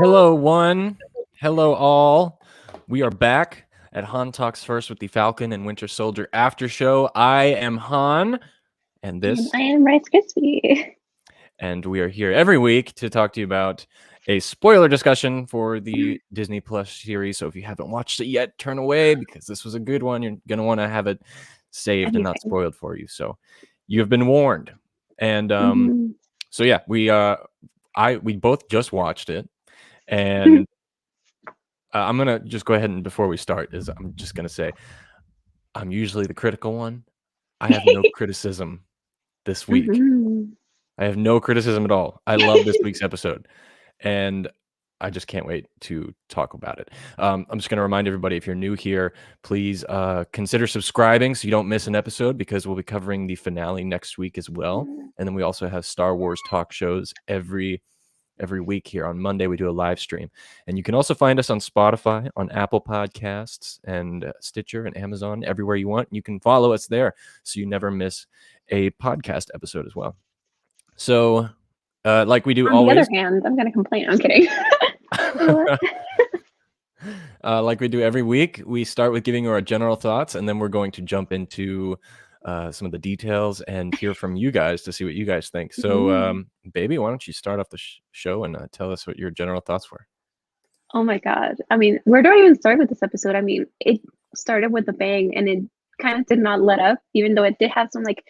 Hello, one. Hello, all. We are back at Han Talks First with the Falcon and Winter Soldier after show. I am Han, and this, I am Rice Krispie. and we are here every week to talk to you about a spoiler discussion for the Disney Plus series. So if you haven't watched it yet, turn away because this was a good one. You're gonna want to have it saved and not spoiled for you. So you have been warned. And so yeah, we both just watched it. And I'm going to just go ahead and before we start I'm just going to say I'm usually the critical one. I have no criticism this week. I have no criticism at all. I love this week's episode. And I just can't wait to talk about it. I'm just going to remind everybody, if you're new here, please consider subscribing so you don't miss an episode, because we'll be covering the finale next week as well. And then we also have Star Wars talk shows every week here. On Monday, we do a live stream. And you can also find us on Spotify, on Apple Podcasts, and Stitcher, and Amazon, everywhere you want. You can follow us there so you never miss a podcast episode as well. So, like we do always. On the other hand, I'm going to complain. I'm kidding. Like we do every week, we start with giving you our general thoughts, and then we're going to jump into some of the details and hear from you guys to see what you guys think. So, baby, why don't you start off the show and tell us what your general thoughts were? Oh my God. I mean, where do I even start with this episode? I mean, it started with a bang, and it kind of did not let up, even though it did have some like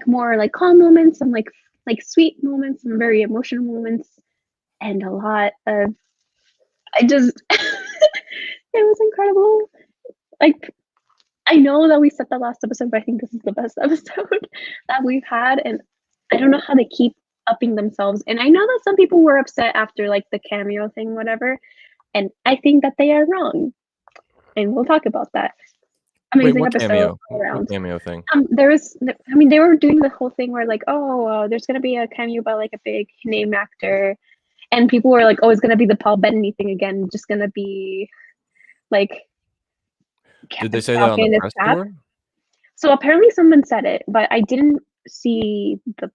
more like calm moments, some like sweet moments, some very emotional moments, and a lot of it was incredible. Like, I know that we said the last episode, but I think this is the best episode that we've had, and I don't know how they keep upping themselves. And I know that some people were upset after like the cameo thing, whatever, and I think that they are wrong, and we'll talk about that. Amazing what episode cameo? all around. What cameo thing? They were doing the whole thing where like, there's gonna be a cameo by like a big name actor, and people were like, it's gonna be the Paul Bettany thing again, just gonna be like. Did they say that on the press tour? So apparently someone said it, but I didn't see the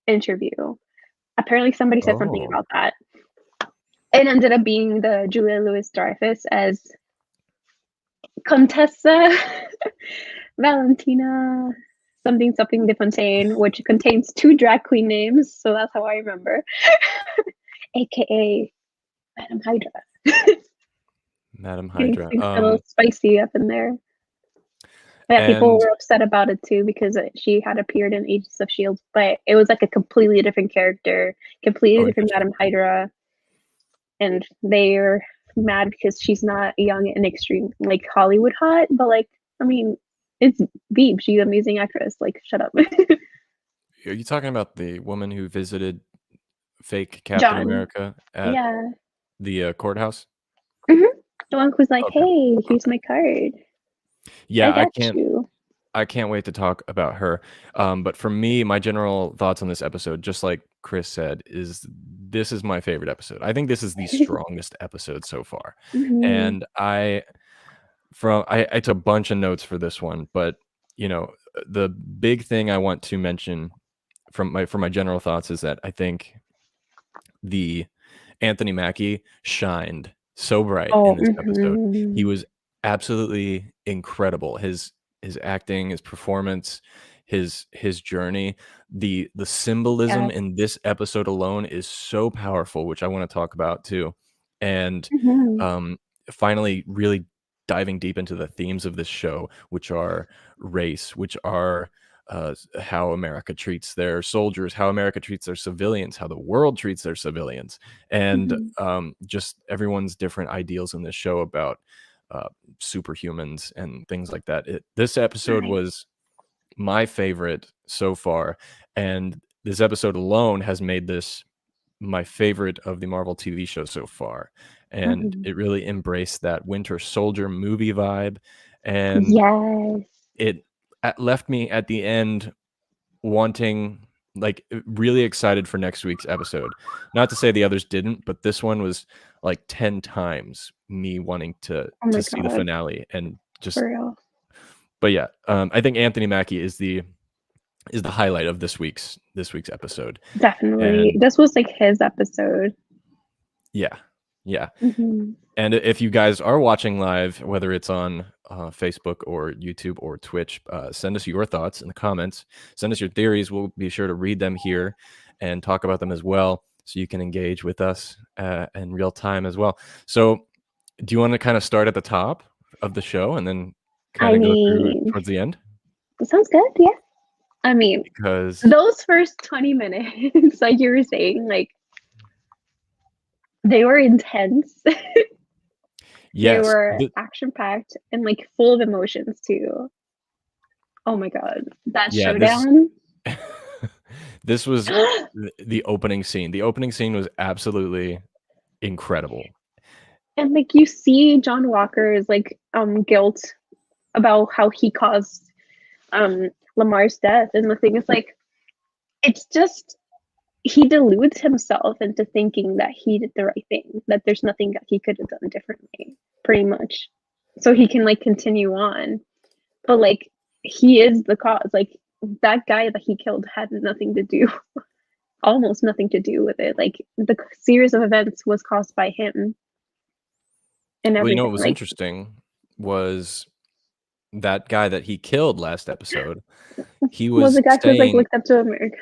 interview. Apparently somebody said something about that. It ended up being the Julia Louis-Dreyfus as Contessa Valentina something de Fontaine, which contains 2 drag queen names, so that's how I remember. AKA Madame Hydra. Madame Hydra. A little spicy up in there. Yeah, people were upset about it too because she had appeared in Agents of S.H.I.E.L.D., but it was like a completely different character, completely different Madame Hydra, and they're mad because she's not young and extreme like Hollywood hot, but like, I mean, it's Beeb, she's an amazing actress. Like, shut up. Are you talking about the woman who visited fake Captain America at the courthouse? The one who's like, hey, here's my card. Yeah, I can't wait to talk about her. But for me, my general thoughts on this episode, just like Chris said, is this is my favorite episode. I think this is the strongest episode so far. And I took a bunch of notes for this one, but you know, the big thing I want to mention for my general thoughts is that I think the Anthony Mackie shined so bright in this episode. He was absolutely incredible. His acting, his performance, his journey, the symbolism in this episode alone is so powerful, which I want to talk about too. And finally really diving deep into the themes of this show, which are race, which are how America treats their soldiers, how America treats their civilians, how the world treats their civilians, and just everyone's different ideals in this show about superhumans and things like that. This episode was my favorite so far, and this episode alone has made this my favorite of the Marvel TV show so far. And it really embraced that Winter Soldier movie vibe, and it left me at the end wanting, like, really excited for next week's episode. Not to say the others didn't, but this one was like 10 times me wanting to see the finale, and just but yeah, I think Anthony Mackie is the highlight of this week's episode. Definitely. And this was like his episode. Yeah. Yeah. Mhm. And if you guys are watching live, whether it's on Facebook or YouTube or Twitch, send us your thoughts in the comments. Send us your theories. We'll be sure to read them here and talk about them as well, so you can engage with us in real time as well. So, do you want to kind of start at the top of the show and then kind I of go through mean, towards the end? sounds good, yeah. I mean, Because those first 20 minutes, like you were saying, like, they were intense. They yes, were action-packed and, like, full of emotions too. Oh my god. That yeah, this showdown. this was the opening scene. The opening scene was absolutely incredible. And, like, you see John Walker's, like, guilt about how he caused, Lamar's death, and the thing is, like, it's just he deludes himself into thinking that he did the right thing, that there's nothing that he could have done differently, pretty much. So he can, like, continue on. But, like, he is the cause, like, that guy that he killed had nothing to do almost nothing to do with it, like, the series of events was caused by him and Well, you know what everything, was like interesting was that guy that he killed last episode, he was was the guy who was, like, saying looked up to America.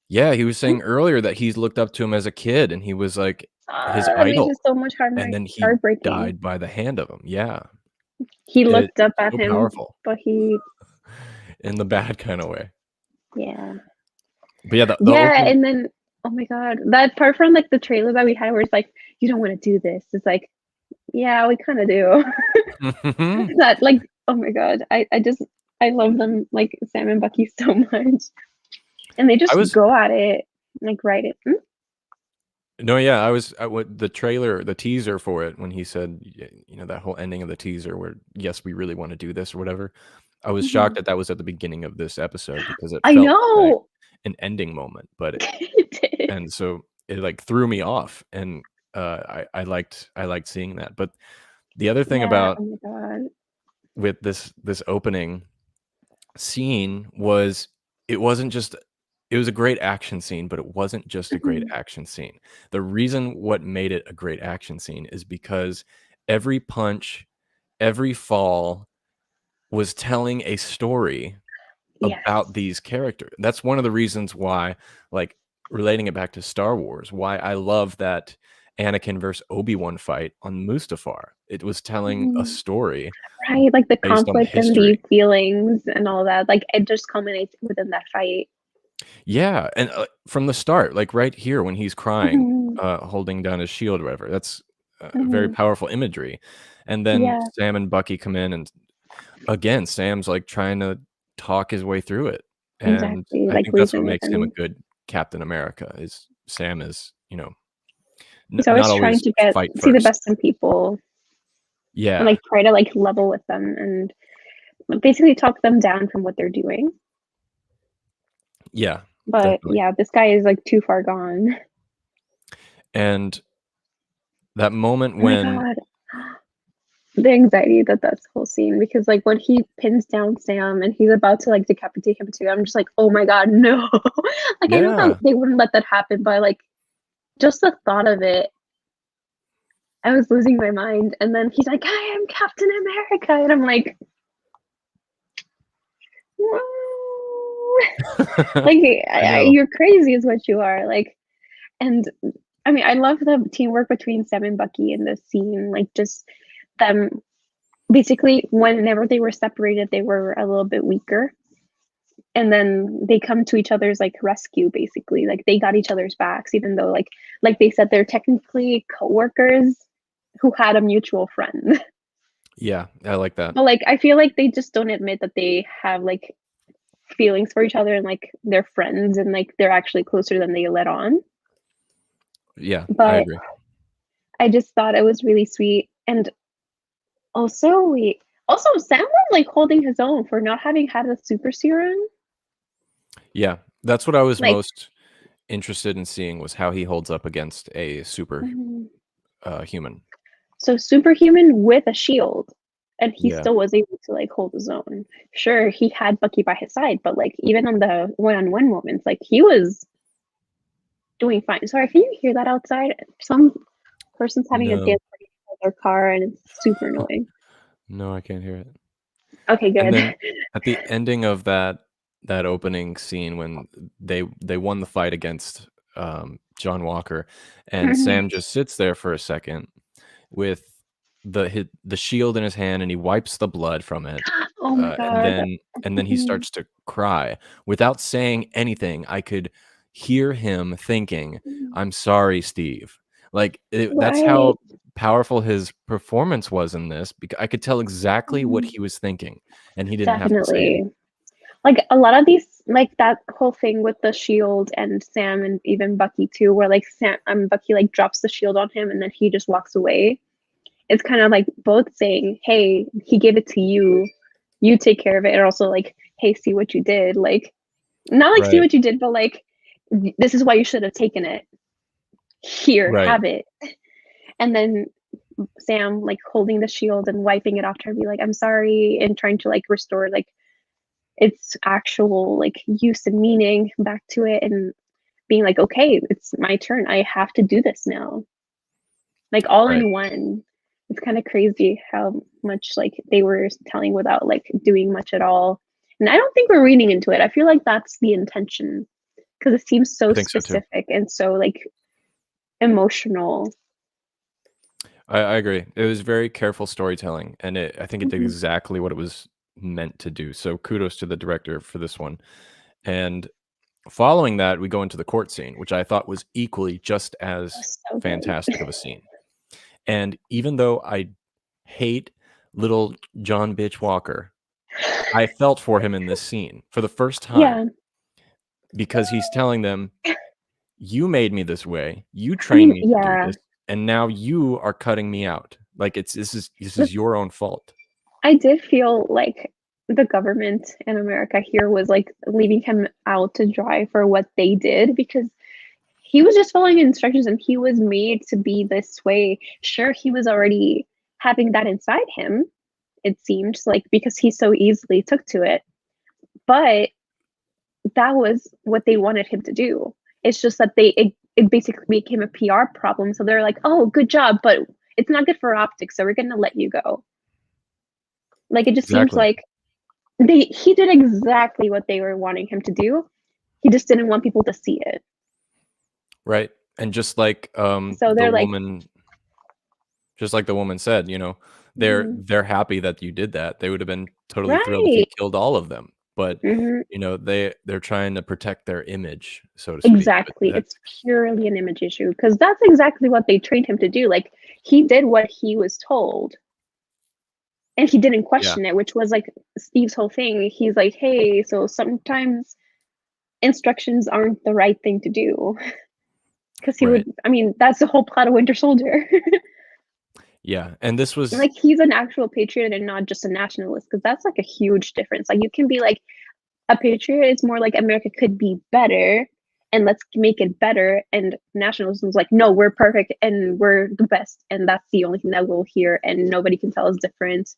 yeah, he was saying earlier that he's looked up to him as a kid, and he was, like, his That makes it idol, so much and then he heartbreaking. died by the hand of him. Yeah. He looked up It's at so him, powerful but he in the bad kinda way. yeah. But yeah, the Yeah, opening and then oh my god, that part from, like, the trailer that we had where it's like, "You don't wanna do this." It's like, "Yeah, we kinda do." That, like oh my god, I just I love them, like, Sam and Bucky so much, and they I just was go at it, like, right it no, yeah, I was the trailer, the teaser for it when he said, you know, that whole ending of the teaser where, "Yes, we really wanna do this," or whatever. I was shocked Mhm. that that was at the beginning of this episode because it I felt like know! an ending moment, but It did. and so it, like, threw me off, and, I liked seeing that, but the other thing Yeah, about oh my god. with this opening scene was it wasn't just it was a great action scene, but it wasn't just a great Mhm. action scene. The reason what made it a great action scene is because every punch, every fall was telling a story about Yes. these characters. That's one of the reasons why, like, relating it back to Star Wars, why I love that Anakin versus Obi-Wan fight on Mustafar. It was telling a Mhm. story Right, like, the based on the conflict and history. the feelings and all that, like, it just culminates within that fight. Yeah, and, from the start, like, right here when he's crying, Mhm. holding down his shield or whatever, that's, very Mhm. powerful imagery, and then Yeah, Sam and Bucky come in, and again, Sam's, like, trying to talk his way through it, and exactly, I like, think that's what reason with makes him a him. good Captain America, is Sam is, you know, He's not always trying always to get fight see the first. best in people and, Yeah, like, try to, like, level with them and basically talk them down from what they're doing. yeah, But, definitely, yeah, this guy is, like, too far gone. and that moment Oh my when god. The anxiety that that's whole scene because, like, when he pins down Sam and he's about to, like, decapitate him too, I'm just like, "Oh my god, no." Like, I know that yeah. they wouldn't let that happen, but, like, just the thought of it, I was losing my mind, and then he's like, "I am Captain America," and I'm like, "No." Like, I know. you're crazy is what you are, like and, I mean, I love the teamwork between Sam and Bucky in this scene, like, just them basically, whenever they were separated, they were a little bit weaker, and then they come to each other's, like, rescue, basically, like, they got each other's backs even though, like they said, they're technically coworkers who had a mutual friend. Yeah, I like that. But, like, I feel like they just don't admit that they have, like, feelings for each other and, like, they're friends and, like, they're actually closer than they let on. Yeah, I But agree. I just thought it was really sweet, and also Sam was, like, holding his own for not having had a super serum, Yeah, that's what I was like most interested in seeing was how he holds up against a super, mhm. human. So superhuman with a shield, and he Yeah. still was able to, like, hold his own. Sure, he had Bucky by his side, but, like, even on the one-on-one moments, like, he was doing fine. Sorry, can you hear that outside? Some Person's having a No. dance party inside their car, and it's super annoying. No, I can't hear it. Okay, And good. then at the ending of that opening scene when they won the fight against, John Walker, and Mhm. Sam just sits there for a second with the shield in his hand, and he wipes the blood from it, Oh my and god. then he Mhm. starts to cry. Without saying anything, I could hear him thinking, Mhm. "I'm sorry, Steve." Like, that's Right. how powerful his performance was in this, because I could tell exactly what Mhm. he was thinking, and he didn't have to say anything. Definitely. Like, a lot of these like, that whole thing with the shield and Sam and even Bucky too, where, like, Bucky, like, drops the shield on him and then he just walks away. It's kind of like both saying, "Hey, he gave it to you. You take care of it," and also like, "Hey, see what you did." Like, not like, "See Right, what you did," but like, "This is why you should have taken it. Here, right, have it." And then Sam, like, holding the shield and wiping it off to her, be like, "I'm sorry," and trying to, like, restore, like, its actual, like, use and meaning back to it, and being like, "Okay, it's my turn. I have to do this now." Like, all right. in one. It's kinda crazy how much, like, they were telling without, like, doing much at all. And I don't think we're reading into it. I feel like that's the intention because it seems I so think so too. specific and so, like, emotional. I agree. It was very careful storytelling, and I think it did Mhm. exactly what it was meant to do, so kudos to the director for this one. And following that, we go into the court scene, which I thought was equally just as So good. fantastic of a scene. And even though I hate little John Bitch Walker, I felt for him in this scene for the first time, Yeah. because he's telling them, "You made me this way. You I trained mean, me to do yeah. this, and now you are cutting me out. Like, this is your own fault." I did feel like the government in America here was, like, leaving him out to dry for what they did because he was just following instructions and he was made to be this way. Sure, he was already having that inside him, it seemed like because he so easily took to it, but that was what they wanted him to do. It's just that it basically became a PR problem. So they're like, "Oh, good job, but it's not good for optics, so we're gonna let you go." Like it just seems Exactly. like he did exactly what they were wanting him to do. He just didn't want people to see it. Right, and So they're like, just like the woman said, mhm, they're happy that you did that. They would have been totally thrilled if you right. killed all of them, but, Mhm. they're trying to protect their image, so to speak, but Exactly, that's it's purely an image issue because that's exactly what they trained him to do, like, he did what he was told, and he didn't yeah, question it, which was, like, Steve's whole thing. He's like, "Hey, so sometimes instructions aren't the right thing to do," because he right. would I mean, that's the whole plot of Winter Soldier. Yeah, and this was Like, he's an actual patriot and not just a nationalist, because that's, like, a huge difference, like, you can be like, a patriot is more like America could be better, and let's make it better, and nationalism is like, "No, we're perfect, and we're the best, and that's the only thing that we'll hear, and nobody can tell us different.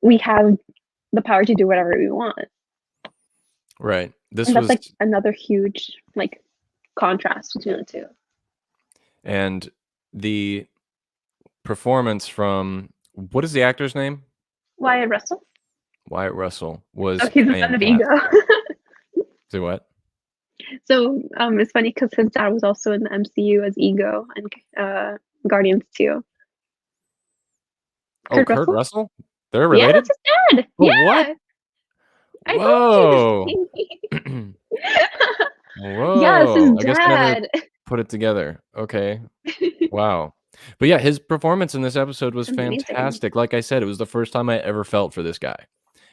We have the power to do whatever we want." right. This And that's, was like, another huge, like, contrast between the 2. and the performance from what is the actor's name? Wyatt Russell? Wyatt Russell Oh, was he's the son of Ego. fantastic. Say what? So, it's funny because his dad was also in the MCU as Ego and, Guardians 2. Oh, Kurt Kurt Russell? Russell? They're Yeah, that's related? his dad! Oh, what? Yeah! I told Whoa. you! Yes, his Whoa, I guess I never dad. put it together. Okay, wow. But yeah, his performance in this episode was Amazing. fantastic. Like I said, it was the first time I ever felt for this guy,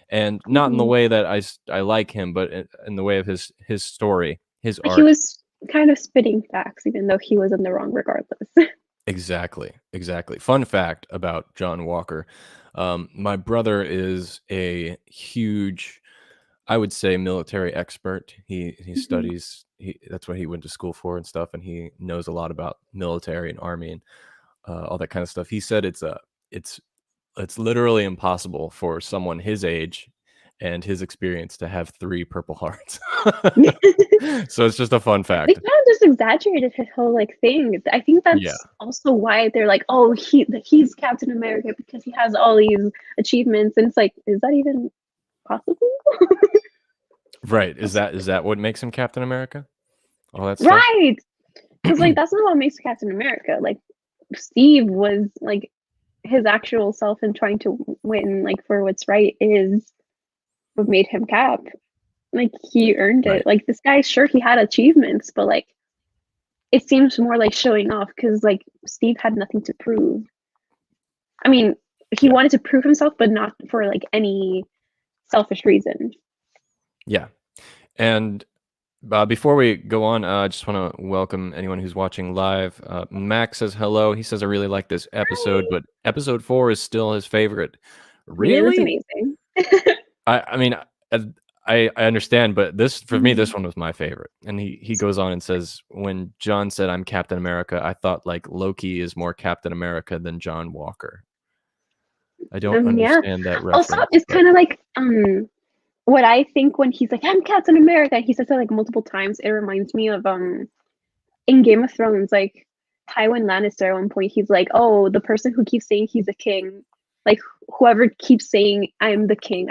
and not in the Mhm. way that I like him, but in the way of his story, his Like, he art. was kind of spitting facts even though he was in the wrong regardless. Exactly, exactly. Fun fact about John Walker, my brother is a huge, I would say, military expert. He Mhm. studies, that's what he went to school for and stuff, and he knows a lot about military and army and, all that kind of stuff. He said it's it's literally impossible for someone his age and his experience to have 3 Purple Hearts. So it's just a fun They fact. kind of just exaggerated his whole like thing. I think Yeah. that's also why they're like, oh, he's Captain America because he has all these achievements, and it's like, is that even possible? Right. Is that what makes him Captain America? All that stuff? Right. Because like that's not what makes Captain America. Like Steve was like his actual self and trying to win like for what's right is what made him Cap. Like he earned it. Right. Like this guy, sure he had achievements, but like it seems more like showing off because like Steve had nothing to prove. I mean, he Yeah. wanted to prove himself, but not for like any selfish reason. Yeah. And before we go on, I just want to welcome anyone who's watching live. Max says hello. He says, I really like this episode, but episode 4 is still his favorite. It was Really? amazing. I mean, I understand, but for me, this one was my favorite. And he goes on and says, when John said, I'm Captain America, I thought like Loki is more Captain America than John Walker. I don't understand that reference. Also, it's kind of like what I think when he's like, I'm Captain America, he says it like multiple times. It reminds me of in Game of Thrones, like Tywin Lannister at one point, he's like, oh, the person who keeps saying he's a king, like whoever keeps saying I'm the king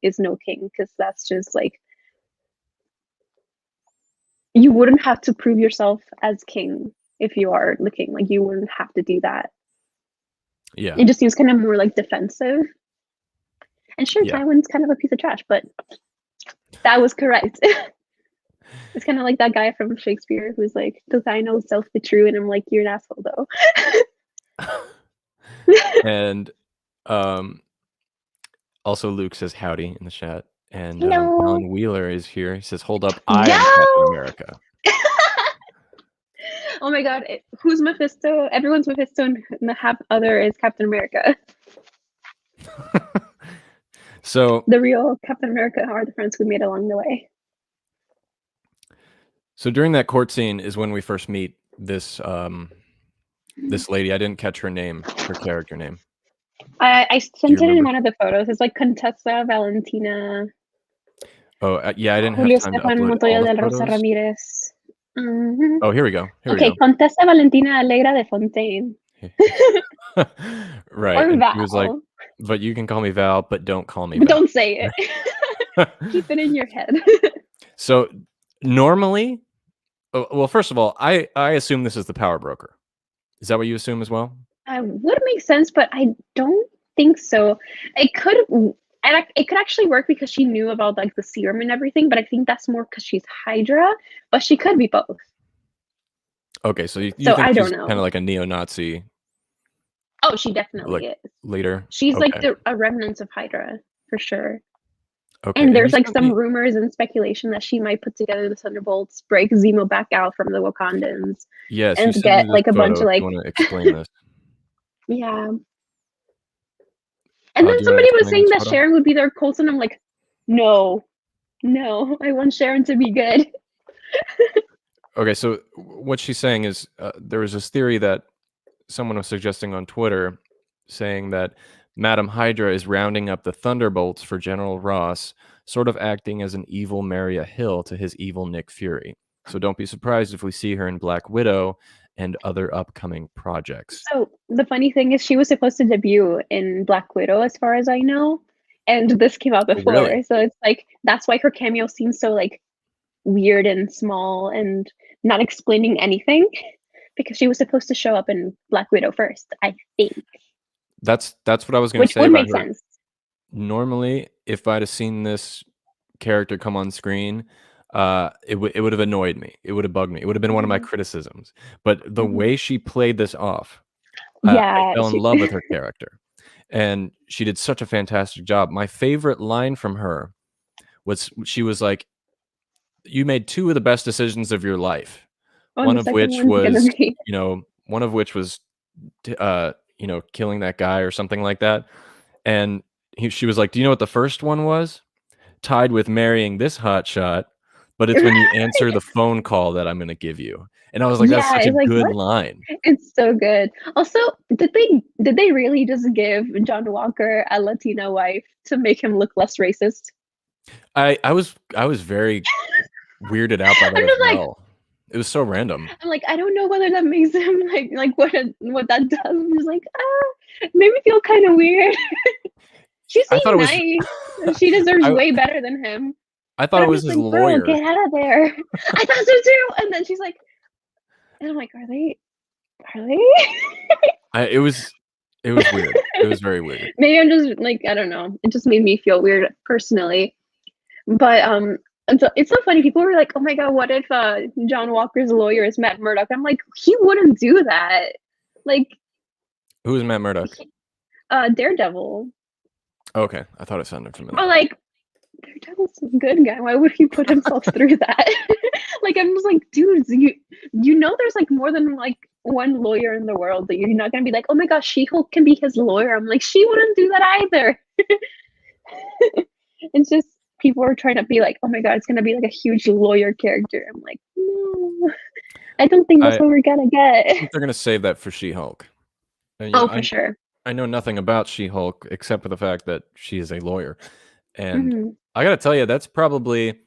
is no king, because that's just like you wouldn't have to prove yourself as king if you are the king. Like you wouldn't have to do that. Yeah. It just seems kind of more like defensive. And sure, Tywin's kind of a piece of trash, but that was correct. It's kind of like that guy from Shakespeare who's like, does I know self be true? And I'm like, you're an asshole though. And also Luke says howdy in the chat. And Alan Wheeler is here. He says, hold up, I am Captain America. Oh my god, who's Mephisto? Everyone's Mephisto, and the half other is Captain America. So the real Captain America are the friends we made along the way. So during that court scene is when we first meet this this lady. I didn't catch her name, her character name. I sent it in one of the photos. It's like Contessa Valentina. Oh, yeah, I didn't Julio have time Stefan to upload Montoya all the del Rosa photos. Ramirez. Oh, here we go. Okay, Contessa Valentina Alegra de Fontaine. Right. Or And Val. she was like, but you can call me Val, but don't call me Val. Val. Don't say it. Keep it in your head. So normally, well, first of all, I assume this is the power broker. Is that what you assume as well? Would make sense, but I don't think so. It could actually work because she knew about like the serum and everything, but I think that's more because she's Hydra, but she could be both. Okay, so you think I she's don't know. kind of like a neo-Nazi? Oh, she definitely is. Leader? She's like a remnant of Hydra, for sure. Okay. And there's like some rumors and speculation that she might put together the Thunderbolts, break Zemo back out from the Wakandans. Yes, and get like a bunch of like. You want to explain this? Yeah. And then somebody was saying that Sharon would be their Coulson. I'm like, no, I want Sharon to be good. Okay, so what she's saying is there was this theory that someone was suggesting on Twitter saying that Madam Hydra is rounding up the Thunderbolts for General Ross, sort of acting as an evil Maria Hill to his evil Nick Fury. So don't be surprised if we see her in Black Widow and other upcoming projects. So the funny thing is she was supposed to debut in Black Widow, as far as I know, and this came out before. Really? So it's like, that's why her cameo seems so like weird and small and not explaining anything, because she was supposed to show up in Black Widow first, I think. That's what I was going to say. Which would make sense. Normally, if I'd have seen this character come on screen, it would have annoyed me. It would have bugged me. It would have been one of my criticisms. But the way she played this off, I fell in love with her character. And she did such a fantastic job. My favorite line from her was, she was like, you made 2 of the best decisions of your life. One of which was, killing that guy or something like that. And she was like, do you know what the first one was? Tied with marrying this hotshot, but it's when you answer the phone call that I'm going to give you. And I was like, that's Yeah, such a it's like, good what? line. It's so good. Also, did they really just give John Walker a Latina wife to make him look less racist? I was very weirded out by that I'm as just like well. It was so random. I'm like, I don't know whether that makes him like what that does. I'm just like, it made me feel kind of weird. She I thought seemed it was nice. She deserves I way better than him. I But thought it I'm was just his like, girl, lawyer. get out of there. I thought so too. And then she's like, and I'm like, are they? Are they? It was weird. It was very weird. Maybe I'm just like, I don't know. It just made me feel weird personally. But it's so funny. People were like, "Oh my god, what if John Walker's lawyer is Matt Murdock?" I'm like, he wouldn't do that. Like, Who is Matt Murdock? Daredevil. Okay, I thought it sounded familiar. But like, Daredevil's a good guy. Why would he put himself through that? Like, I'm just like, dudes, you know, there's like more than like one lawyer in the world that you're not gonna be like, oh my gosh, She-Hulk can be his lawyer. I'm like, she wouldn't do that either. It's just people are trying to be like, oh my god, it's gonna be like a huge lawyer character. I'm like, no, I don't think that's I what we're gonna get. think they're gonna save that for She-Hulk. And, Oh, for sure. I know nothing about She-Hulk except for the fact that she is a lawyer, and Hmm. I gotta tell you, that's probably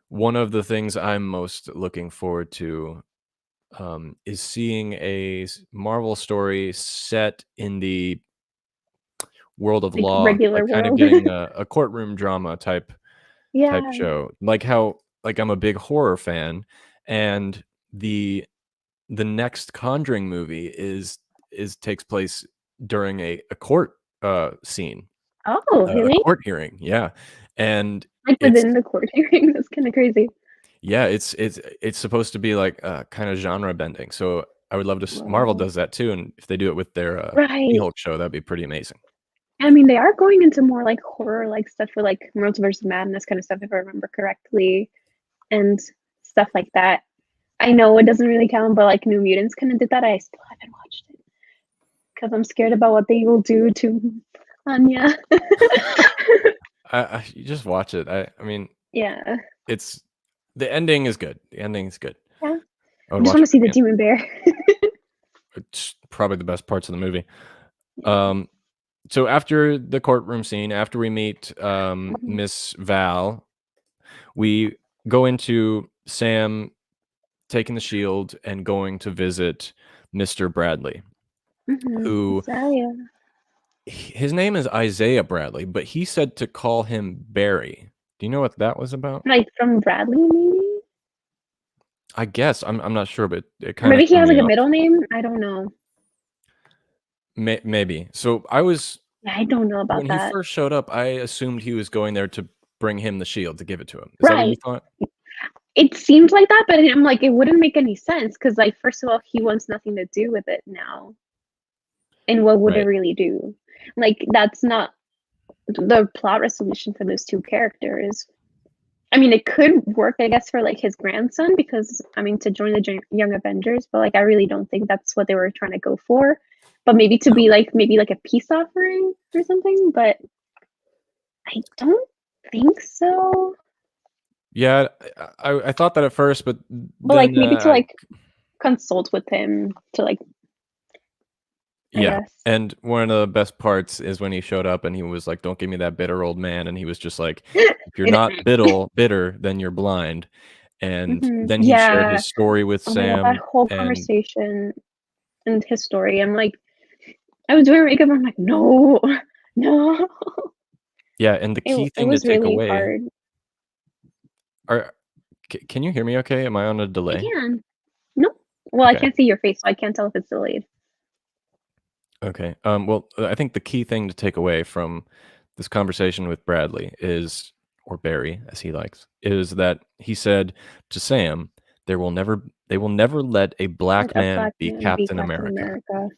one of the things I'm most looking forward to, is seeing a Marvel story set in the world of Like law, like regular kind of world. getting a courtroom drama type Yeah. show. Like how like I'm a big horror fan, and the next Conjuring movie is takes place during a court scene, Oh, a really? court hearing. Yeah, and Like it's within the court hearing? That's kind of crazy. yeah, it's supposed to be like kind of genre bending. So I would love to. Marvel Wow. does that too, and if they do it with their Right. She-Hulk show, that'd be pretty amazing. I mean, they are going into more like horror, like stuff for like Multiverse of Madness kind of stuff, if I remember correctly, and stuff like that. I know it doesn't really count, but like New Mutants kind of did that. I still haven't watched it because I'm scared about what they will do to Anya. You just watch it. I mean, Yeah. it's the ending is good. The ending is good. Yeah. I I would just watch want it to see the again. demon bear. It's probably the best parts of the movie. Yeah. So after the courtroom scene, after we meet Mhm. Miss Val, we go into Sam taking the shield and going to visit Mr. Bradley, Mhm. who Isaiah. his name is Isaiah Bradley, but he said to call him Barry. Do you know what that was about? Like from Bradley, maybe? I guess I'm not sure, but it Or kind of maybe he threw has like me a off. middle name. I don't know. Maybe. So I was Yeah, I don't know about when he that. first showed up, I assumed he was going there to bring him the shield to give it to him. Is that what you Right. thought? It seemed like that, but I'm like, it wouldn't make any sense because, like, first of all, he wants nothing to do with it now. And what would it Right. really do? Like, that's not the plot resolution for those two characters. I mean, it could work, I guess, for like his grandson because I mean, to join the Young Avengers, but like, I really don't think that's what they were trying to go for. But maybe to No. be like maybe like a peace offering or something. But I don't think so. Yeah, I thought that at first, but But like then maybe to I like consult with him to like, I yeah. guess. And one of the best parts is when he showed up and he was like, "Don't give me that bitter old man," and he was just like, "If you're not bitter, then you're blind." And Mhm. then he shared Yeah. his story with Oh my god, that Sam, whole and conversation and his story. I'm like, I was doing makeup. I'm like, no, no. yeah, and the It key it thing to was take really away hard. are can you hear me okay? Am I on a I delay? can. No. Well, I Okay. can't see your face, so I can't tell if it's delayed. Okay. Well, I think the key thing to take away from this conversation with Bradley is, or Barry, as he likes, is that he said to Sam, they will never let a Like black a man black be man be Captain Captain America. America.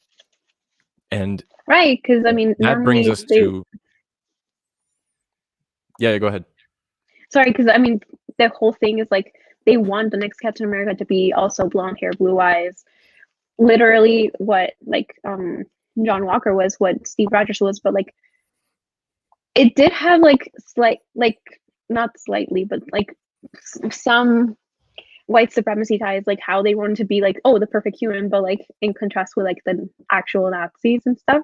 And Right? Because I mean, that brings normally us they to, yeah, go ahead. sorry, because I mean, the whole thing is like they want the next Captain America to be also blonde hair, blue eyes. Literally what like John Walker was, what Steve Rogers was, but like it did have like slight like not slightly, but like some white supremacy ties, like how they wanted to be like, oh, the perfect human, but like in contrast with like the actual Nazis and stuff.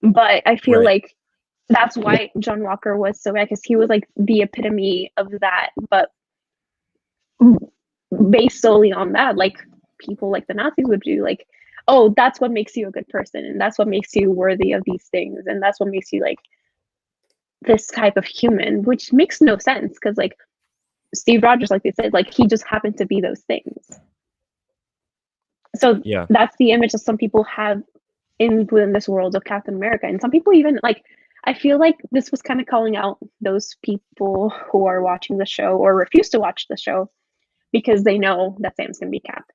But I feel like that's why John Walker was so bad, because he was like the epitome of that, but based solely on that, like people like the Nazis would do, like, oh, that's what makes you a good person, and that's what makes you worthy of these things, and that's what makes you like this type of human, which makes no sense because like Steve Rogers, like they said, like he just happened to be those things. So that's the image that some people have within this world of Captain America, and some people even like. I feel like this was kind of calling out those people who are watching the show or refuse to watch the show because they know that Sam's gonna be Cap,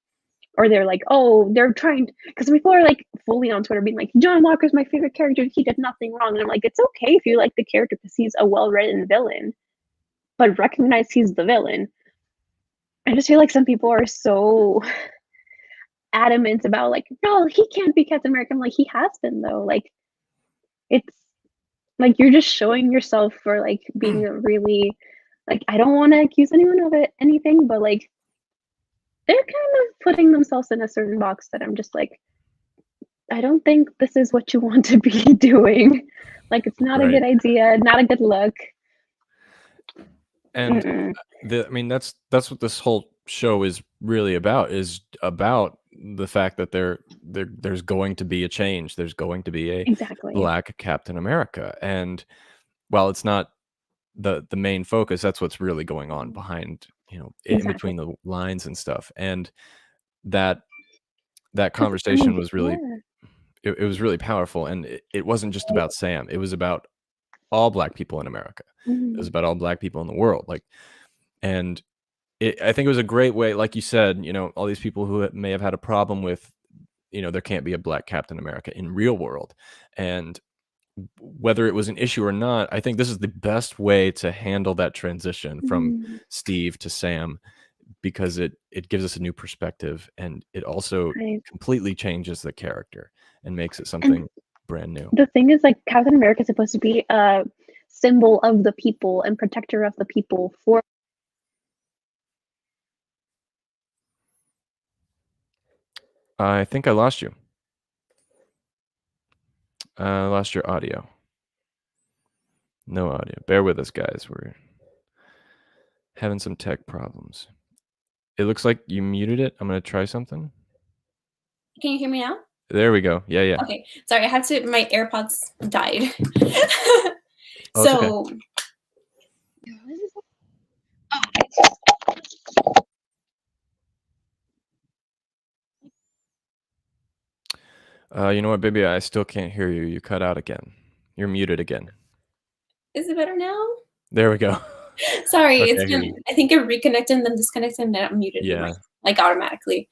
or they're like, oh, they're trying, because people are like fully on Twitter being like, John Walker's my favorite character, he did nothing wrong, and I'm like, it's okay if you like the character because he's a well-written villain, but recognize he's the villain. I just feel like some people are so adamant about like, no, he can't be Captain America. I'm like, he has been though. Like, it's like you're just showing yourself for like being a really, like, I don't want to accuse anyone of anything, but like they're kind of putting themselves in a certain box that I'm just like, I don't think this is what you want to be doing. Like, it's not a good idea, not a good look. And I mean, that's what this whole show is really about, the fact that there's going to be a change. There's going to be a Black Captain America. And while it's not the main focus, that's what's really going on behind, in between the lines and stuff. And that conversation was really, it was really powerful. And it wasn't just about Sam. It was about all Black people in America. It was about all Black people in the world. Like, and I think it was a great way, like you said, all these people who may have had a problem with, there can't be a Black Captain America in real world. And whether it was an issue or not, I think this is the best way to handle that transition from Steve to Sam, because it gives us a new perspective, and it also completely changes the character and makes it something brand new. The thing is, like, Captain America is supposed to be a symbol of the people and protector of the people for. I think I lost you. I lost your audio. No audio. Bear with us, guys. We're having some tech problems. It looks like you muted it. I'm going to try something. Can you hear me now? There we go. Yeah. Okay. Sorry, I had to, my AirPods died. So. Okay. You know what, baby? I still can't hear you. You cut out again. You're muted again. Is it better now? There we go. Sorry, okay, I think it reconnected and then disconnected and then I'm muted like automatically.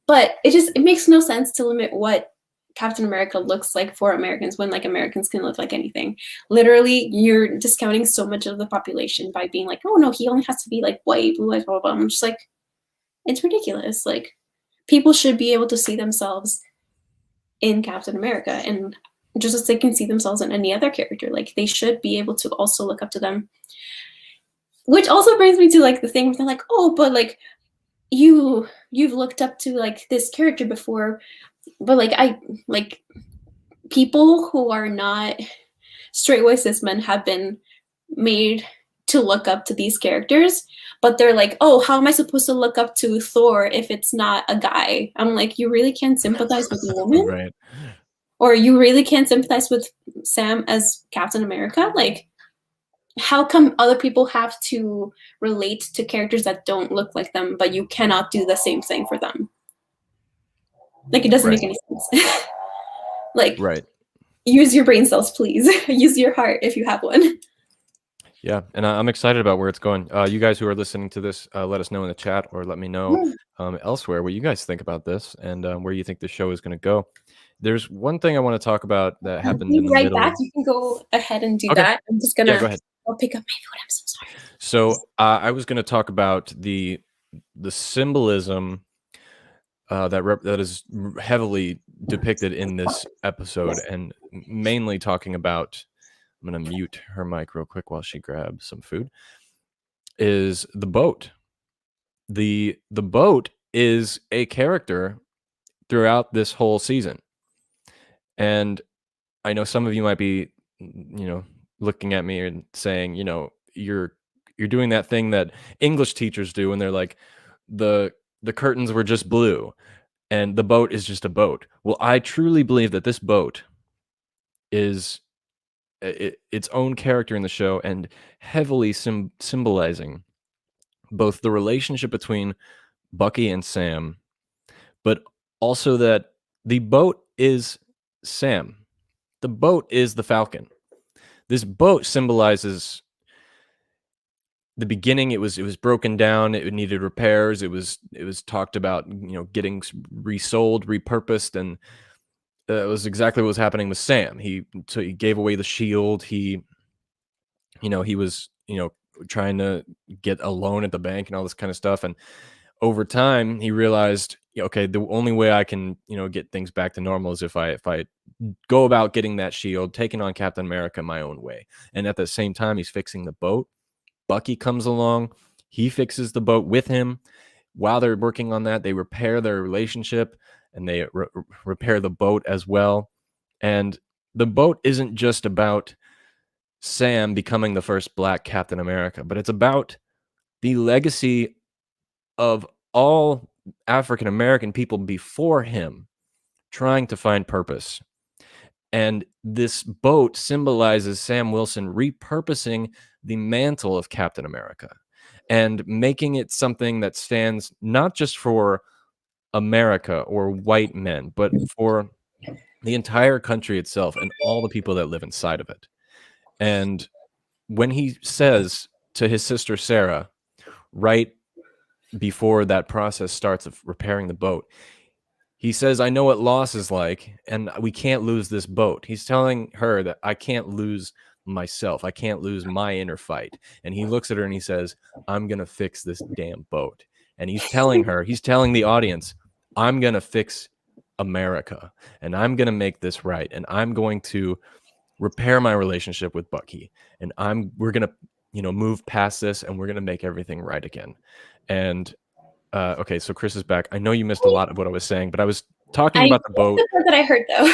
But it makes no sense to limit what Captain America looks like for Americans when like Americans can look like anything. Literally, you're discounting so much of the population by being like, oh no, he only has to be like white, blue eyes, blah, blah, blah. I'm just like, it's ridiculous. Like, people should be able to see themselves in Captain America, and just as they can see themselves in any other character, like they should be able to also look up to them. Which also brings me to like the thing where they're like, oh, but like you've looked up to like this character before, but like people who are not straight white cis men have been made to look up to these characters, but they're like, oh, how am I supposed to look up to Thor if it's not a guy? I'm like, you really can't sympathize with a woman? Right. Or you really can't sympathize with Sam as Captain America? Like, how come other people have to relate to characters that don't look like them, but you cannot do the same thing for them? Like, it doesn't make any sense. Like, use your brain cells, please. Use your heart if you have one. Yeah, and I'm excited about where it's going. You guys who are listening to this, let us know in the chat, or let me know elsewhere what you guys think about this and where you think the show is going to go. There's one thing I want to talk about that happened in the middle. Back. You can go ahead and do that. I'm just gonna go ahead. I'll pick up my food. I'm so sorry. So I was going to talk about the symbolism that is heavily depicted in this episode, and mainly talking about. I'm going to mute her mic real quick while she grabs some food. Is the boat. the boat is a character throughout this whole season. And I know some of you might be, looking at me and saying, you're doing that thing that English teachers do, and they're like, the curtains were just blue and the boat is just a boat. Well, I truly believe that this boat is its own character in the show and heavily symbolizing both the relationship between Bucky and Sam, but also that the boat is Sam. The boat is the Falcon. This boat symbolizes the beginning. It was broken down. It needed repairs. It was talked about, getting resold, repurposed, and it was exactly what was happening with Sam. He gave away the shield. He was, trying to get a loan at the bank and all this kind of stuff. And over time, he realized, okay, the only way I can, get things back to normal is if I go about getting that shield, taking on Captain America my own way. And at the same time, he's fixing the boat. Bucky comes along. He fixes the boat with him. While they're working on that, they repair their relationship and they repair the boat as well. And the boat isn't just about Sam becoming the first Black Captain America, but it's about the legacy of all African American people before him trying to find purpose. And this boat symbolizes Sam Wilson repurposing the mantle of Captain America and making it something that stands not just for America or white men, but for the entire country itself and all the people that live inside of it. And when he says to his sister Sarah, right before that process starts of repairing the boat, he says, I know what loss is like, and we can't lose this boat. He's telling her that I can't lose myself. I can't lose my inner fight. And he looks at her and he says, I'm going to fix this damn boat. And he's telling her, he's telling the audience, I'm going to fix America and I'm going to make this right. And I'm going to repair my relationship with Bucky. And we're going to, move past this and we're going to make everything right again. And okay, so Chris is back. I know you missed a lot of what I was saying, but I was talking about the boat. That I heard though.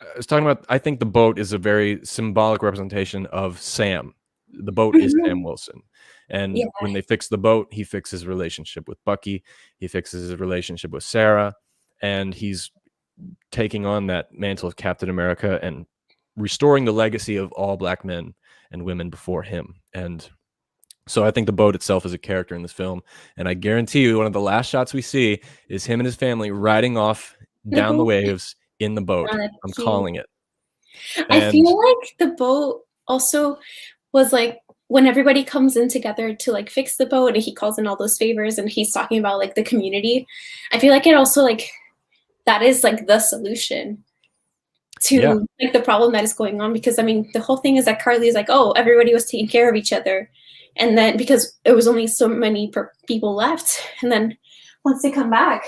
I was talking about, I think the boat is a very symbolic representation of Sam. The boat is Sam Wilson. And when they fix the boat, he fixes his relationship with Bucky. He fixes his relationship with Sarah. And he's taking on that mantle of Captain America and restoring the legacy of all Black men and women before him. And so I think the boat itself is a character in this film. And I guarantee you one of the last shots we see is him and his family riding off down the waves in the boat. I'm calling it. I feel like the boat also was like when everybody comes in together to like fix the boat and he calls in all those favors and he's talking about like the community. I feel like it also like that is like the solution to like the problem that is going on, because I mean the whole thing is that Carly is like, oh, everybody was taking care of each other, and then because it was only so many people left, and then once they come back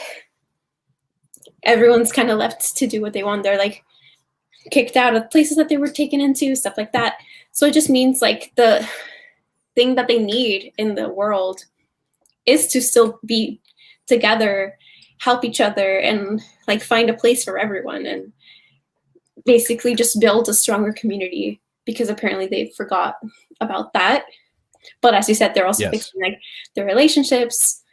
everyone's kind of left to do what they want. They're like kicked out of places that they were taken into, stuff like that. So it just means like the thing that they need in the world is to still be together, help each other, and like find a place for everyone, and basically just build a stronger community, because apparently they forgot about that. But as you said, they're also fixing like their relationships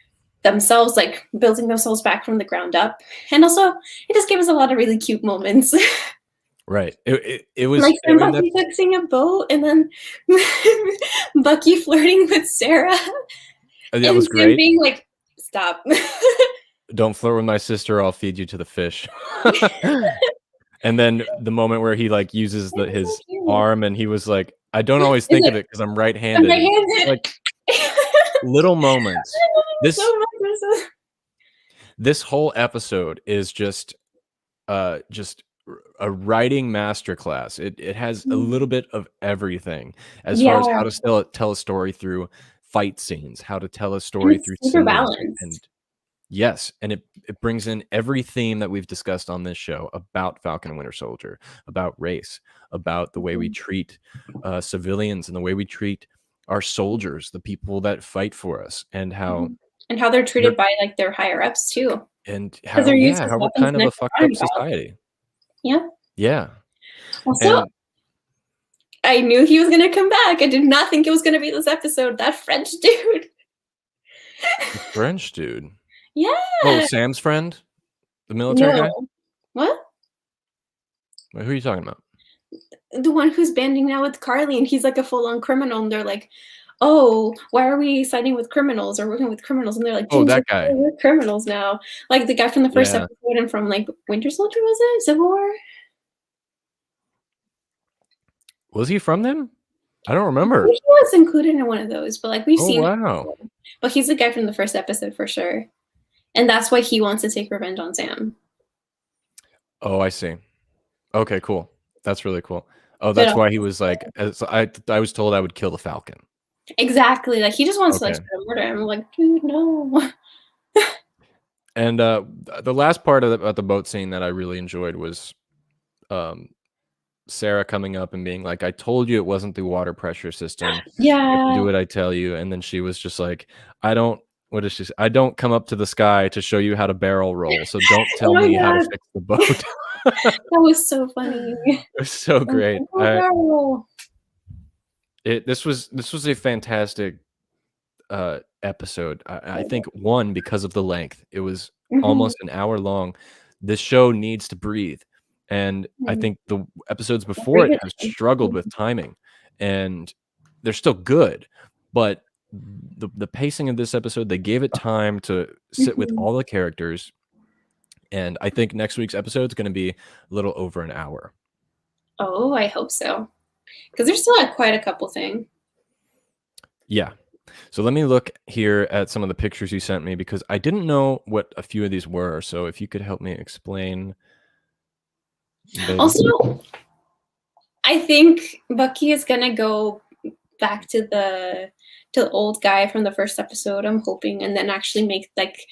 themselves, like building themselves back from the ground up. And also it just gave us a lot of really cute moments. Right. It was like Bucky fixing a boat, and then Bucky flirting with Sarah. That was great. Being like, stop. Don't flirt with my sister, I'll feed you to the fish. And then the moment where he like uses his arm and he was like, I don't always think of it because I'm right-handed. Like little moments. This whole episode is just a writing masterclass. It has a little bit of everything as far as how to tell a story through fight scenes, how to tell a story through symbolism, and it brings in every theme that we've discussed on this show about Falcon and Winter Soldier, about race, about the way we treat civilians and the way we treat our soldiers, the people that fight for us, and how And how they're treated by like their higher ups too. And how we're kind of a fucked up society. Yeah. Yeah. Also, I knew he was gonna come back. I did not think it was gonna be this episode. That French dude. The French dude. Yeah. Oh, Sam's friend? The military guy? What? Wait, who are you talking about? The one who's banding now with Carly, and he's like a full-on criminal, and they're like, oh, why are we siding with criminals or working with criminals? And they're like, oh, that guy. We're criminals now. Like the guy from the first episode and from like Winter Soldier, was it? Civil War? Was he from them? I don't remember. He was included in one of those, but like we've seen him before. But he's the guy from the first episode for sure. And that's why he wants to take revenge on Sam. Oh, I see. Okay, cool. That's really cool. Oh, that's why he was like, I was told I would kill the Falcon. Exactly. Like he just wants to like murder him. I'm like, dude, no. And the last part of the boat scene that I really enjoyed was Sarah coming up and being like, I told you it wasn't the water pressure system. Yeah. Do what I tell you. And then she was just like, what did she say? I don't come up to the sky to show you how to barrel roll. So don't tell me how to fix the boat. That was so funny. It was so great. This was a fantastic episode. I think one, because of the length. It was almost an hour long. This show needs to breathe. And I think the episodes before it have struggled with timing, and they're still good, but the pacing of this episode, they gave it time to sit with all the characters. And I think next week's episode is going to be a little over an hour. Oh, I hope so. Because there's still quite a couple things. Yeah. So let me look here at some of the pictures you sent me, because I didn't know what a few of these were. So if you could help me explain. Also, I think Bucky is gonna go back to the old guy from the first episode, I'm hoping, and then actually make like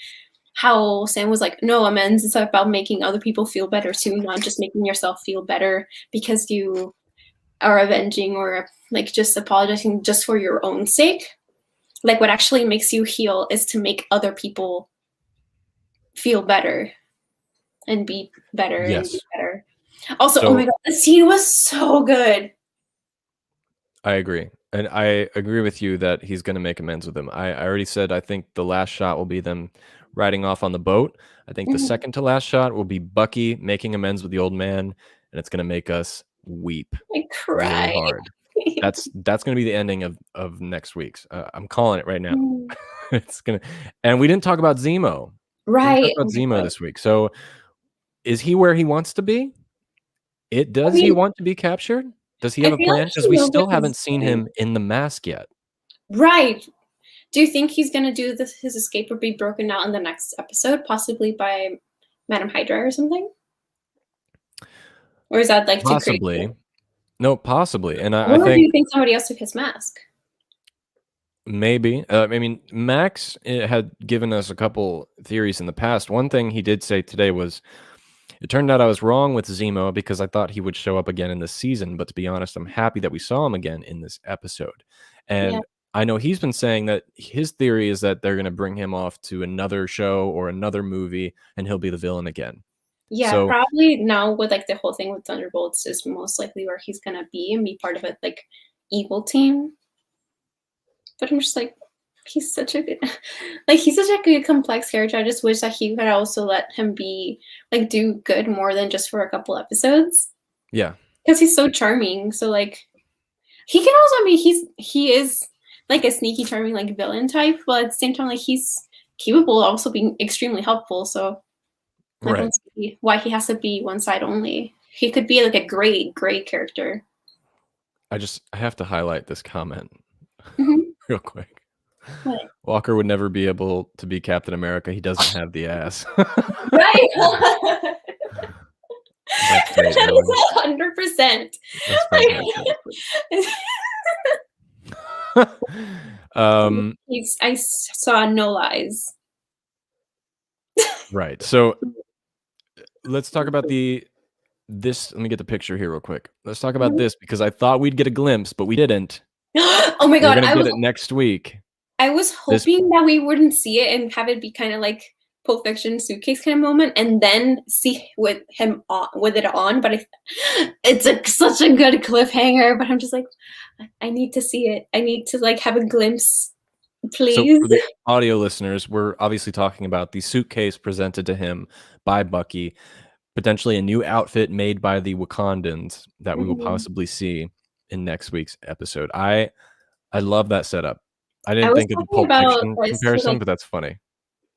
how Sam was like, no, amends is about making other people feel better too, not just making yourself feel better because you are avenging or like just apologizing just for your own sake. Like what actually makes you heal is to make other people feel better and be better and be better. Also, oh my god, the scene was so good. I agree. And I agree with you that he's going to make amends with him. I already said I think the last shot will be them riding off on the boat. I think the second to last shot will be Bucky making amends with the old man, and it's going to make us weep. I cry. Really hard. That's going to be the ending of next week's. I'm calling it right now. It's going to, and we didn't talk about Zemo. Right. We didn't talk about Zemo this week. So is he where he wants to be? Does he want to be captured? Does he have a plan? Because we still haven't seen him in the mask yet. Right. Do you think he's going to do his escape or be broken out in the next episode, possibly by Madam Hydra or something? Or is that like possibly? Too crazy? No, possibly. And I think. Do you think somebody else took his mask? Maybe. I mean, Max had given us a couple theories in the past. One thing he did say today was, it turned out I was wrong with Zemo because I thought he would show up again in this season. But to be honest, I'm happy that we saw him again in this episode. And I know he's been saying that his theory is that they're going to bring him off to another show or another movie, and he'll be the villain again. Yeah, so, probably now with like the whole thing with Thunderbolts is most likely where he's going to be and be part of a like evil team. But I'm just like, he's such a good complex character. I just wish that he could also let him be like do good more than just for a couple episodes. Yeah, because he's so charming. So like, he can also he is like a sneaky, charming like villain type, but at the same time, like he's capable of also being extremely helpful. So I don't see why he has to be one side only. He could be like a great character. I have to highlight this comment real quick. What? Walker would never be able to be Captain America. He doesn't have the ass. Right. That is 100%. I saw no lies. Right. So let's talk about this. Let me get the picture here real quick. Let's talk about this because I thought we'd get a glimpse, but we didn't. Oh my god! We're gonna get it next week. I was hoping that we wouldn't see it and have it be kind of like Pulp Fiction suitcase kind of moment, and then see with him on, with it on. But it's such a good cliffhanger. But I'm just like, I need to see it. I need to like have a glimpse, please. So for the audio listeners, we're obviously talking about the suitcase presented to him by Bucky, potentially a new outfit made by the Wakandans that we will possibly see in next week's episode. I love that setup. I didn't think of the Pulp Fiction comparison, but that's funny.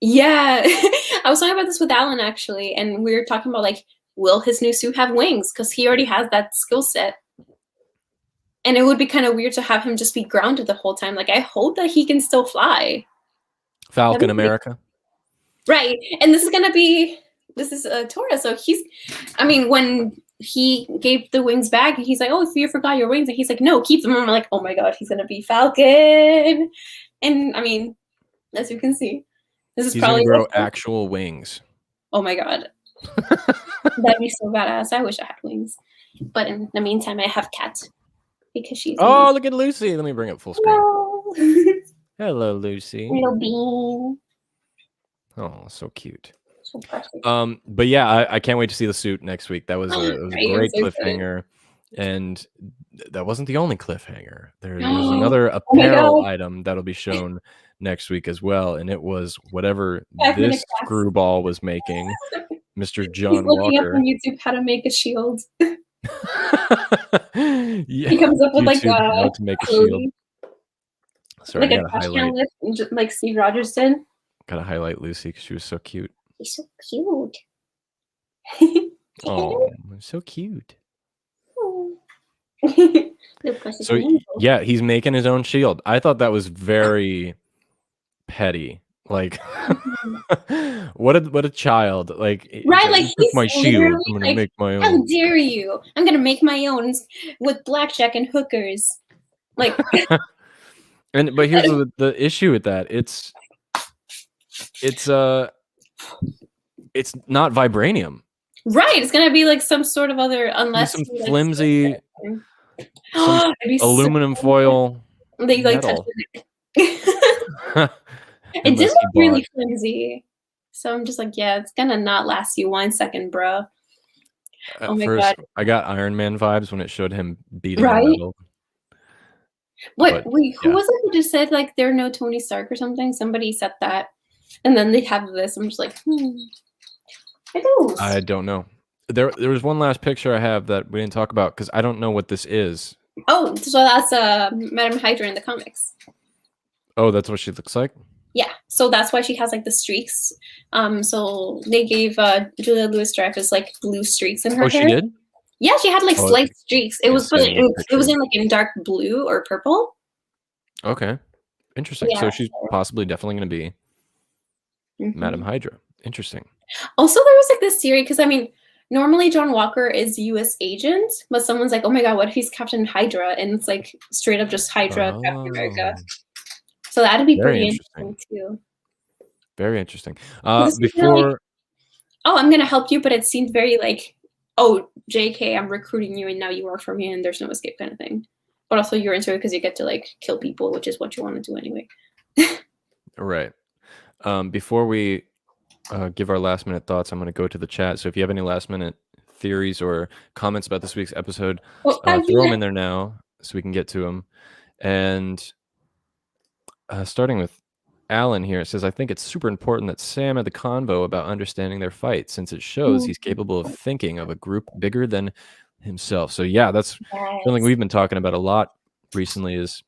Yeah, I was talking about this with Alan actually, and we were talking about like, will his new suit have wings? Because he already has that skill set. And it would be kind of weird to have him just be grounded the whole time. Like, I hope that he can still fly. Falcon America. Right. And this is Tora. So when he gave the wings back, he's like, oh, you forgot your wings. And he's like, no, keep them. And I'm like, oh my God, he's going to be Falcon. And I mean, as you can see, he's probably going to grow actual wings. Oh my God. That'd be so badass. I wish I had wings. But in the meantime, I have Kat. Because she's look at Lucy. Let me bring up full screen. Hello, Hello Lucy. Little bean. Oh, so cute. So but yeah, I can't wait to see the suit next week. That was a great cliffhanger. And that wasn't the only cliffhanger. There's another apparel item that'll be shown next week as well. And it was whatever this screwball was making. Mr. John Walker. He's looking up on YouTube how to make a shield. Yeah, he comes up with like how to make a shield. Sorry, like a touchdown list, like Steve Rogers did. Gotta highlight Lucy because she was so cute. She's so cute. Oh, so cute. So yeah, he's making his own shield. I thought that was very petty. Like, what a child! Like, right? Like, he's my shield. I'm gonna make my own. How dare you? I'm gonna make my own with blackjack and hookers. Like, but here's the issue with that. It's not vibranium. Right. It's gonna be like some sort of other, unless some flimsy, some aluminum foil. They like touch it. It did look really flimsy. So I'm just like, yeah, it's gonna not last you 1 second, bro. Oh my God. I got Iron Man vibes when it showed him beating the metal. Wait, who was it who just said like they're no Tony Stark or something? Somebody said that. And then they have this. I'm just like, I don't know. There was one last picture I have that we didn't talk about because I don't know what this is. Oh, so that's Madam Hydra in the comics. Oh, that's what she looks like? Yeah, so that's why she has like the streaks. So they gave Julia Louis-Dreyfus like blue streaks in her hair. Oh, she did? Yeah, she had like slight streaks. It was in like in dark blue or purple. Okay, interesting. Yeah, so she's possibly definitely going to be Madam Hydra. Interesting. Also, there was like this theory because I mean, normally John Walker is U.S. agent, but someone's like, oh my God, what if he's Captain Hydra? And it's like straight up just Hydra, Captain America. So that'd be pretty interesting too. Very interesting. Before, I'm gonna help you, but it seemed very like, oh, JK, I'm recruiting you, and now you work for me, and there's no escape kind of thing. But also, you're into it because you get to like kill people, which is what you want to do anyway. Right. Before we give our last minute thoughts, I'm gonna go to the chat. So if you have any last minute theories or comments about this week's episode, throw them in there now so we can get to them. And starting with Alan here, it says, I think it's super important that Sam had the convo about understanding their fight, since it shows he's capable of thinking of a group bigger than himself. So yeah, that's something we've been talking about a lot recently, is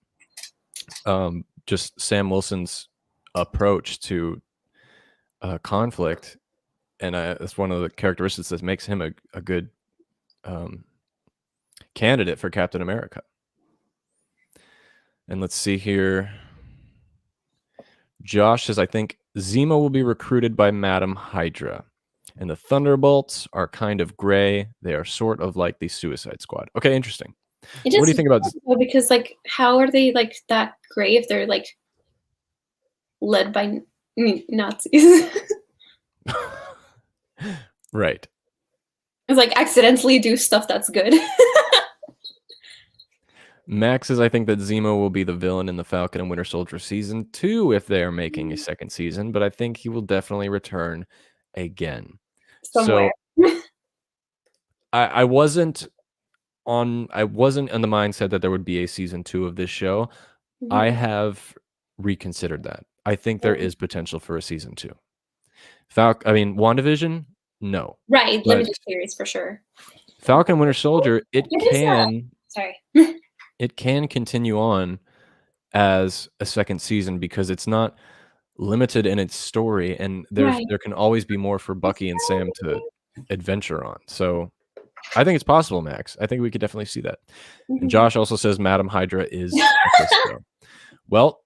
just Sam Wilson's approach to conflict. And that's one of the characteristics that makes him a good candidate for Captain America. And let's see here. Josh says, I think Zemo will be recruited by Madam Hydra. And the Thunderbolts are kind of gray. They are sort of like the Suicide Squad. Okay, interesting. What do you think about this? Because, like, how are they, like, that gray if they're, like, led by Nazis? Right. It's like accidentally do stuff that's good. Max says, I think that Zemo will be the villain in the Falcon and Winter Soldier season 2 if they are making a second season, but I think he will definitely return again. Somewhere. So I wasn't on the mindset that there would be a season 2 of this show. I have reconsidered that. I think there is potential for a season 2. WandaVision, no. Right, limited series for sure. Falcon Winter Soldier, it can continue on as a second season because it's not limited in its story, and there can always be more for Bucky and Sam to adventure on. So I think it's possible, Max. I think we could definitely see that. And Josh also says Madam Hydra is Mephisto. Well,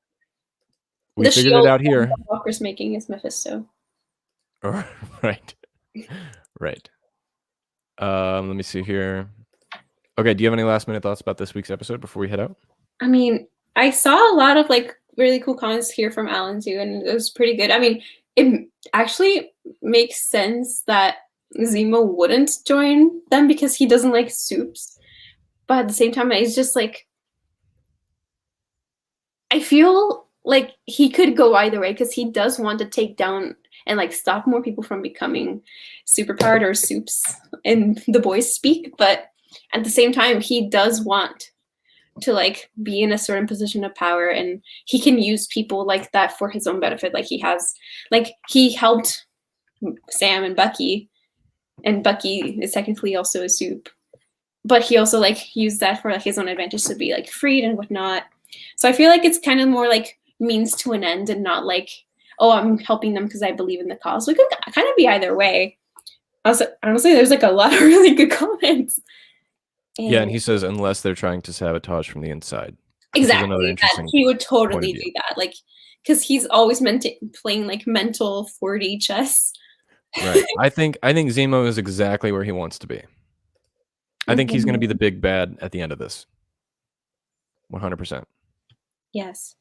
we figured it out here. Walker's making is Mephisto. Right. Let me see here. Okay, do you have any last minute thoughts about this week's episode before we head out? I mean, I saw a lot of like really cool comments here from Alan too, and it was pretty good. I mean, it actually makes sense that Zemo wouldn't join them because he doesn't like soups. But at the same time, it's just like, I feel like he could go either way because he does want to take down and like stop more people from becoming superpowered or soups in the boys speak. But at the same time, he does want to like be in a certain position of power, and he can use people like that for his own benefit. Like he helped Sam and Bucky is technically also a soup, but he also like used that for like his own advantage to be like freed and whatnot. So I feel like it's kind of more like means to an end and not like, oh, I'm helping them because I believe in the cause. We could kind of be either way. Also, honestly, there's like a lot of really good comments. And he says, unless they're trying to sabotage from the inside. Exactly. He would totally do that. Like, because he's always playing like mental 4D chess. Right. I think Zemo is exactly where he wants to be. I think he's going to be the big bad at the end of this. 100%. Yes.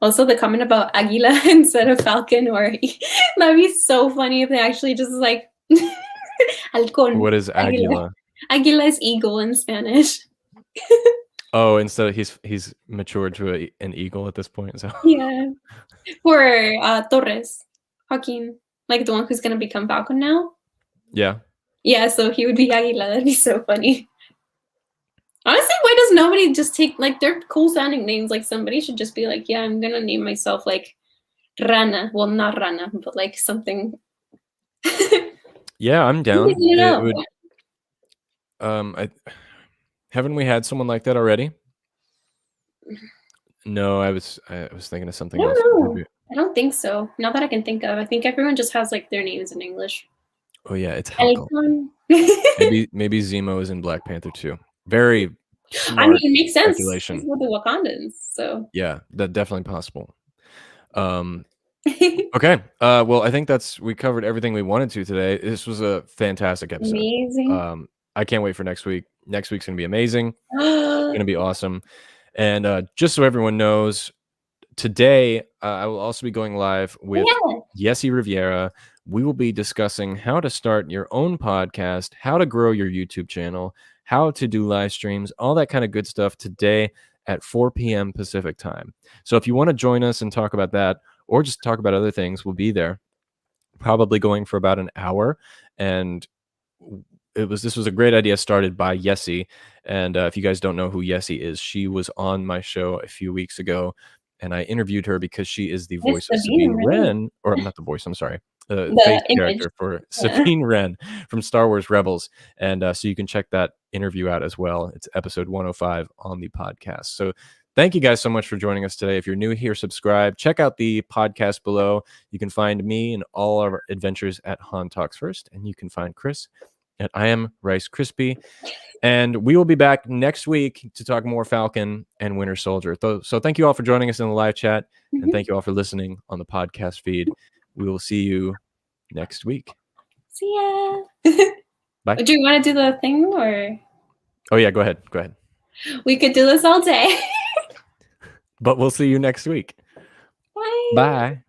Also, the comment about Águila instead of Falcon, or that'd be so funny if they actually just like Halcón. What is Águila? Águila is eagle in Spanish. Oh, instead of he's matured to an eagle at this point. So yeah, for Torres, Joaquin, like the one who's gonna become Falcon now. Yeah. So he would be Águila. That'd be so funny. Honestly, why does nobody just take like their cool sounding names? Like somebody should just be like, yeah, I'm gonna name myself like Rana. Well, not Rana, but like something. Yeah, I'm down. Haven't we had someone like that already? No, I was thinking of something else. I don't think so. Not that I can think of. I think everyone just has like their names in English. Oh yeah, it's Halcón. maybe Zemo is in Black Panther too. Very smart. I mean, it makes sense. He's with the Wakandans, so yeah, that's definitely possible. Okay. Well, I think we covered everything we wanted to today. This was a fantastic episode. Amazing. I can't wait for next week. Next week's gonna be amazing. It's gonna be awesome. And just so everyone knows, today I will also be going live with Yessi Riviera. We will be discussing how to start your own podcast, how to grow your YouTube channel, how to do live streams, all that kind of good stuff today at 4 p.m. Pacific time. So if you want to join us and talk about that, or just talk about other things, we'll be there. Probably going for about an hour. And this was a great idea started by Yessi. And if you guys don't know who Yessi is, she was on my show a few weeks ago, and I interviewed her because she is the voice of Sabine Wren, or not the voice, I'm sorry, the face character for Sabine Wren from Star Wars Rebels. And so you can check that interview out as well. It's episode 105 on the podcast. So thank you guys so much for joining us today. If you're new here, subscribe. Check out the podcast below. You can find me and all our adventures at Han Talks First, and you can find Chris at I Am Rice Crispy. And we will be back next week to talk more Falcon and Winter Soldier. So thank you all for joining us in the live chat, and thank you all for listening on the podcast feed. We will see you next week. See ya. Bye. Do you want to do the thing, or? Oh yeah, go ahead. We could do this all day. But we'll see you next week. Bye. Bye.